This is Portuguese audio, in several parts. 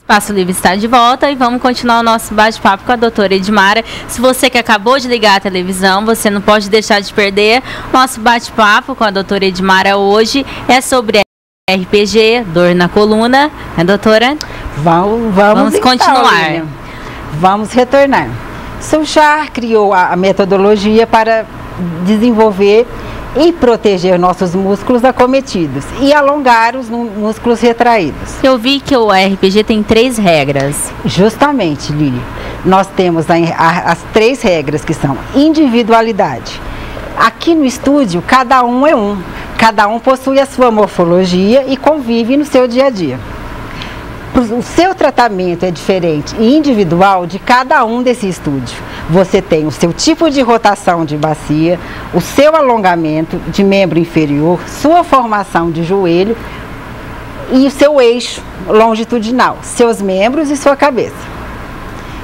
Passo Livre está de volta e vamos continuar o nosso bate-papo com a doutora Edmara. Se você que acabou de ligar a televisão, você não pode deixar de perder. Nosso bate-papo com a doutora Edmara hoje é sobre RPG, dor na coluna, né, doutora? Vamos então, continuar. Lilian. Vamos retornar. Solskjaer criou a metodologia para desenvolver e proteger nossos músculos acometidos e alongar os músculos retraídos. Eu vi que o RPG tem 3 regras. Justamente, Lili. Nós temos as 3 regras, que são individualidade. Aqui no estúdio, cada um é um. Cada um possui a sua morfologia e convive no seu dia a dia. O seu tratamento é diferente e individual de cada um desse estúdio. Você tem o seu tipo de rotação de bacia, o seu alongamento de membro inferior, sua formação de joelho e o seu eixo longitudinal, seus membros e sua cabeça.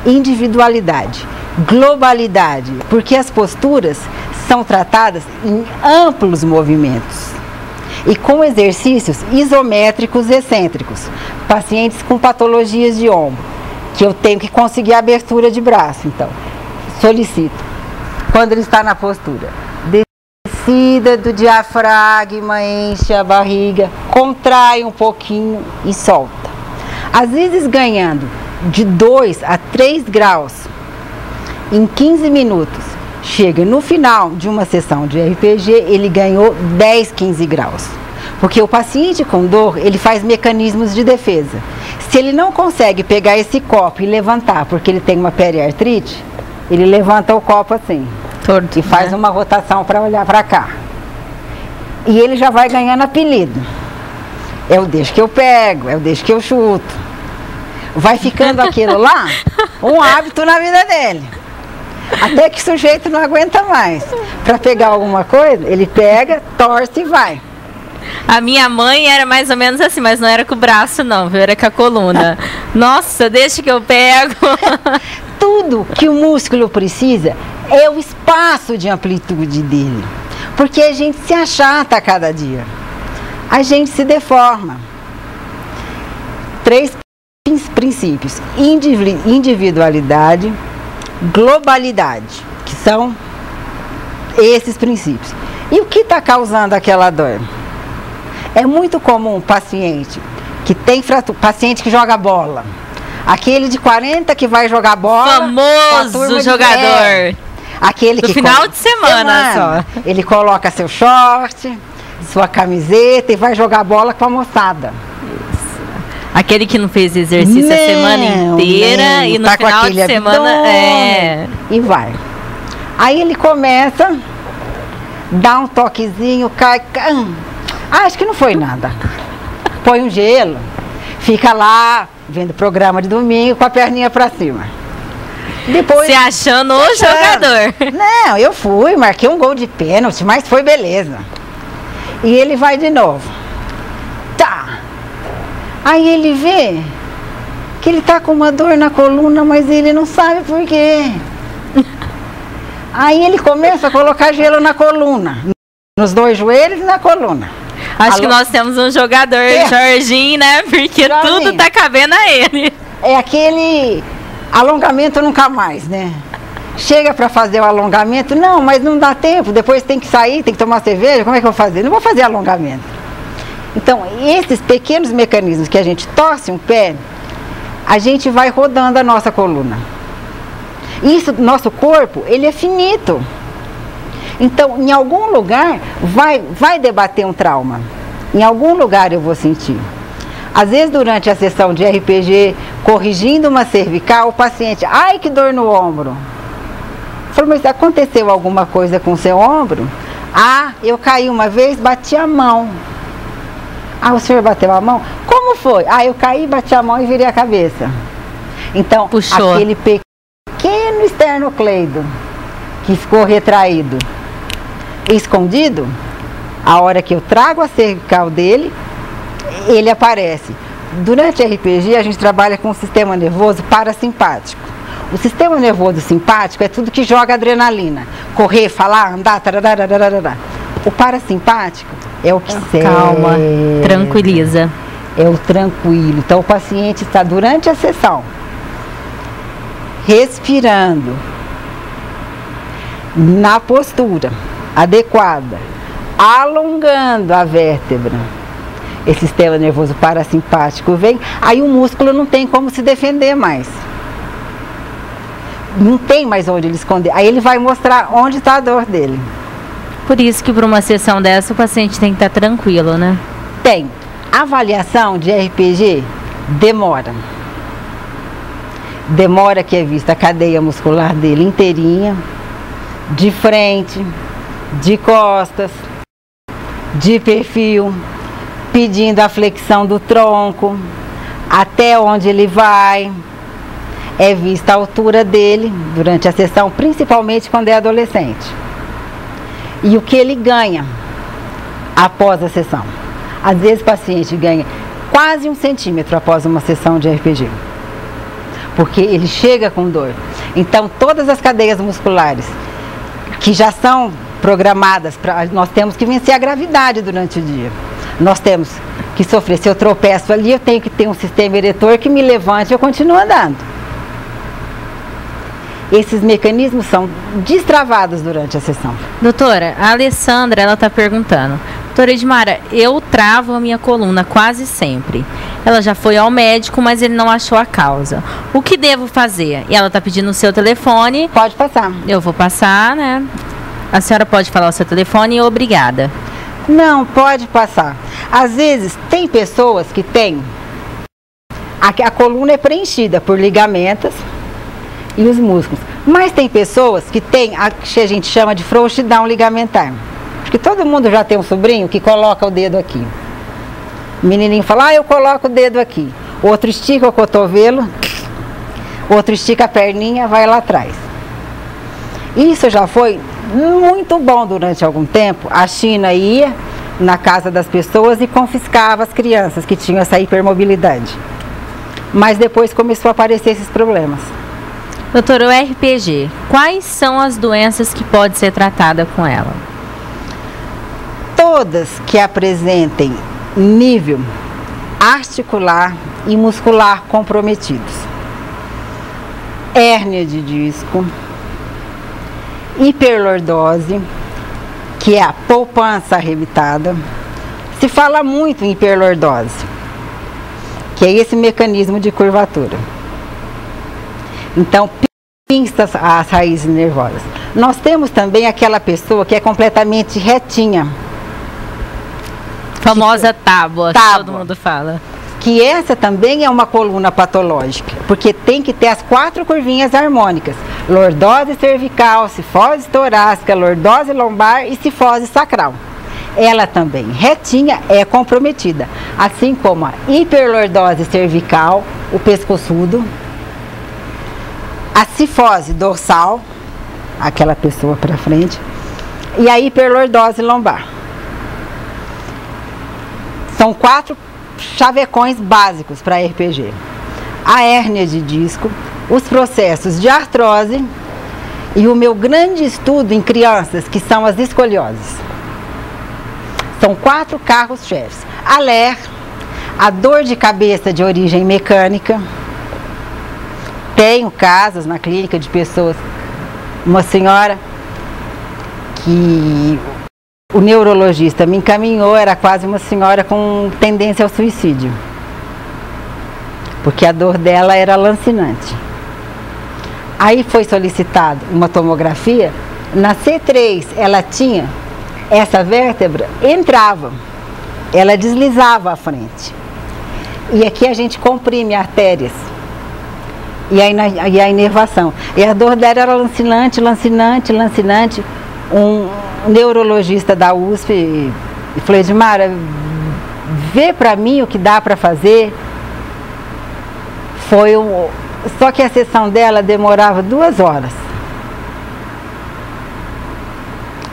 Individualidade, globalidade, porque as posturas são tratadas em amplos movimentos e com exercícios isométricos e excêntricos. Pacientes com patologias de ombro, que eu tenho que conseguir a abertura de braço, então solicito, quando ele está na postura, descida do diafragma, enche a barriga, contrai um pouquinho e solta. Às vezes ganhando de 2 a 3 graus em 15 minutos. Chega no final de uma sessão de RPG, ele ganhou 10, 15 graus. Porque o paciente com dor, ele faz mecanismos de defesa. Se ele não consegue pegar esse copo e levantar, porque ele tem uma periartrite, ele levanta o copo assim. Torto, e faz uma rotação para olhar para cá. E ele já vai ganhando apelido. É o deixa que eu pego, é o deixa que eu chuto. Vai ficando aquilo lá, um hábito na vida dele. Até que o sujeito não aguenta mais. Para pegar alguma coisa, ele pega, torce e vai. A minha mãe era mais ou menos assim, mas não era com o braço não, viu? Era com a coluna. Nossa, deixa que eu pego. Tudo que o músculo precisa é o espaço de amplitude dele. Porque a gente se achata a cada dia. A gente se deforma. 3 princípios: individualidade, globalidade, que são esses princípios. E o que está causando aquela dor? É muito comum paciente que tem paciente que joga bola, aquele de 40 que vai jogar bola, famoso jogador, aquele do que final de semana só. Ele coloca seu short, sua camiseta e vai jogar bola com a moçada. Aquele que não fez exercício a semana inteira e no tá final de semana e vai. Aí ele começa, dá um toquezinho, cai. Acho que não foi nada. Põe um gelo, fica lá vendo o programa de domingo com a perninha pra cima. Depois, se achando o jogador. Não, eu fui, marquei um gol de pênalti, mas foi beleza. E ele vai de novo. Tá. Aí ele vê que ele tá com uma dor na coluna, mas ele não sabe por quê. Aí ele começa a colocar gelo na coluna, nos 2 joelhos e na coluna. Acho que nós temos um jogador, Jorginho, né? Porque Jorginho, tudo tá cabendo a ele. É aquele alongamento nunca mais, né? Chega para fazer o alongamento, não, mas não dá tempo, depois tem que sair, tem que tomar cerveja, como é que eu vou fazer? Não vou fazer alongamento. Então, esses pequenos mecanismos que a gente torce um pé, a gente vai rodando a nossa coluna. Isso, nosso corpo, ele é finito. Então, em algum lugar, vai debater um trauma. Em algum lugar eu vou sentir. Às vezes, durante a sessão de RPG, corrigindo uma cervical, o paciente, ai, que dor no ombro. Eu falo, mas aconteceu alguma coisa com o seu ombro? Ah, eu caí uma vez, bati a mão. Ah, o senhor bateu a mão? Como foi? Ah, eu caí, bati a mão e virei a cabeça. Então, puxou. Aquele pequeno esternocleido que ficou retraído, escondido, a hora que eu trago a cervical dele, ele aparece. Durante a RPG, a gente trabalha com o sistema nervoso parasimpático. O sistema nervoso simpático é tudo que joga adrenalina. Correr, falar, andar, tararara. O parasimpático é o que calma, tranquiliza. é o tranquilo. Então o paciente está durante a sessão respirando na postura adequada, alongando a vértebra. Esse sistema nervoso parasimpático vem, aí o músculo não tem como se defender mais. Não tem mais onde ele esconder. Aí ele vai mostrar onde está a dor dele. Por isso que para uma sessão dessa o paciente tem que estar tranquilo, né? Tem. A avaliação de RPG demora. Demora que é vista a cadeia muscular dele inteirinha, de frente, de costas, de perfil, pedindo a flexão do tronco, até onde ele vai. É vista a altura dele durante a sessão, principalmente quando é adolescente. E o que ele ganha após a sessão. Às vezes o paciente ganha quase 1 centímetro após uma sessão de RPG. Porque ele chega com dor. Então todas as cadeias musculares que já são programadas, nós temos que vencer a gravidade durante o dia. Nós temos que sofrer. Se eu tropeço ali, eu tenho que ter um sistema eretor que me levante e eu continuo andando. Esses mecanismos são destravados durante a sessão. Doutora, a Alessandra, ela está perguntando. Doutora Edmara, eu travo a minha coluna quase sempre. Ela já foi ao médico, mas ele não achou a causa. O que devo fazer? E ela está pedindo o seu telefone. Pode passar. Eu vou passar, né? A senhora pode falar o seu telefone e obrigada. Não, pode passar. Às vezes, tem pessoas que têm... A coluna é preenchida por ligamentos e os músculos. Mas tem pessoas que têm a que a gente chama de frouxidão ligamentar. Porque todo mundo já tem um sobrinho que coloca o dedo aqui. O menininho fala, eu coloco o dedo aqui. Outro estica o cotovelo, outro estica a perninha, vai lá atrás. Isso já foi muito bom durante algum tempo. A China ia na casa das pessoas e confiscava as crianças que tinham essa hipermobilidade. Mas depois começou a aparecer esses problemas. Doutor, o RPG, quais são as doenças que pode ser tratada com ela? Todas que apresentem nível articular e muscular comprometidos. Hérnia de disco, hiperlordose, que é a poupança arrebitada. Se fala muito em hiperlordose, que é esse mecanismo de curvatura. Então, pinça as raízes nervosas. Nós temos também aquela pessoa que é completamente retinha. Famosa tábua, que todo mundo fala. Que essa também é uma coluna patológica, porque tem que ter as 4 curvinhas harmônicas. Lordose cervical, cifose torácica, lordose lombar e cifose sacral. Ela também, retinha, é comprometida. Assim como a hiperlordose cervical, o pescoçudo, a cifose dorsal, aquela pessoa para frente, e a hiperlordose lombar. São 4 chavecões básicos para RPG. A hérnia de disco, os processos de artrose e o meu grande estudo em crianças, que são as escolioses. São 4 carros-chefes. A LER, a dor de cabeça de origem mecânica. Tenho casos na clínica de pessoas, uma senhora que o neurologista me encaminhou, era quase uma senhora com tendência ao suicídio, porque a dor dela era lancinante. Aí foi solicitado uma tomografia, na C3 ela tinha, essa vértebra entrava, ela deslizava à frente, e aqui a gente comprime artérias, e a inervação. E a dor dela era lancinante, lancinante, lancinante. Um neurologista da USP falou, Edmara, vê pra mim o que dá pra fazer. Só que a sessão dela demorava 2 horas.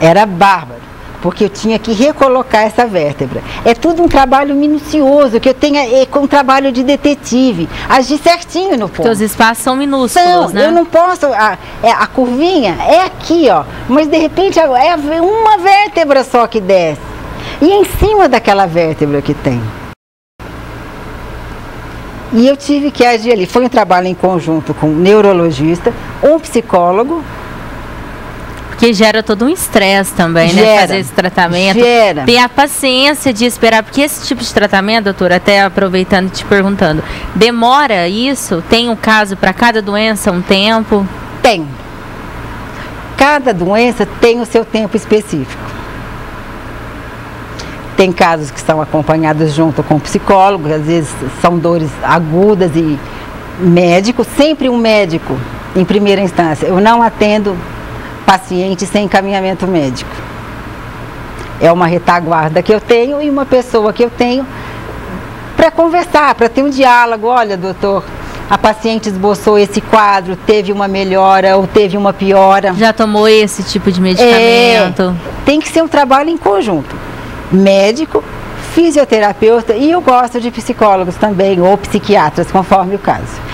Era bárbaro, porque eu tinha que recolocar essa vértebra. É tudo um trabalho minucioso, que eu tenho com um trabalho de detetive, agir certinho no ponto. Porque os espaços são minúsculos, né? Eu não posso, a curvinha é aqui, ó, mas de repente é uma vértebra só que desce, e em cima daquela vértebra que tem. E eu tive que agir ali. Foi um trabalho em conjunto com um neurologista, um psicólogo. Porque gera todo um estresse também, né? Fazer esse tratamento. Gera. Ter a paciência de esperar, porque esse tipo de tratamento, doutora, até aproveitando e te perguntando, demora isso? Tem um caso para cada doença, um tempo? Tem. Cada doença tem o seu tempo específico. Tem casos que são acompanhados junto com o psicólogo, às vezes são dores agudas e médico, sempre um médico em primeira instância. Eu não atendo paciente sem encaminhamento médico. É uma retaguarda que eu tenho e uma pessoa que eu tenho para conversar, para ter um diálogo. Olha, doutor, a paciente esboçou esse quadro, teve uma melhora ou teve uma piora. Já tomou esse tipo de medicamento? Tem que ser um trabalho em conjunto. Médico, fisioterapeuta e eu gosto de psicólogos também, ou psiquiatras, conforme o caso.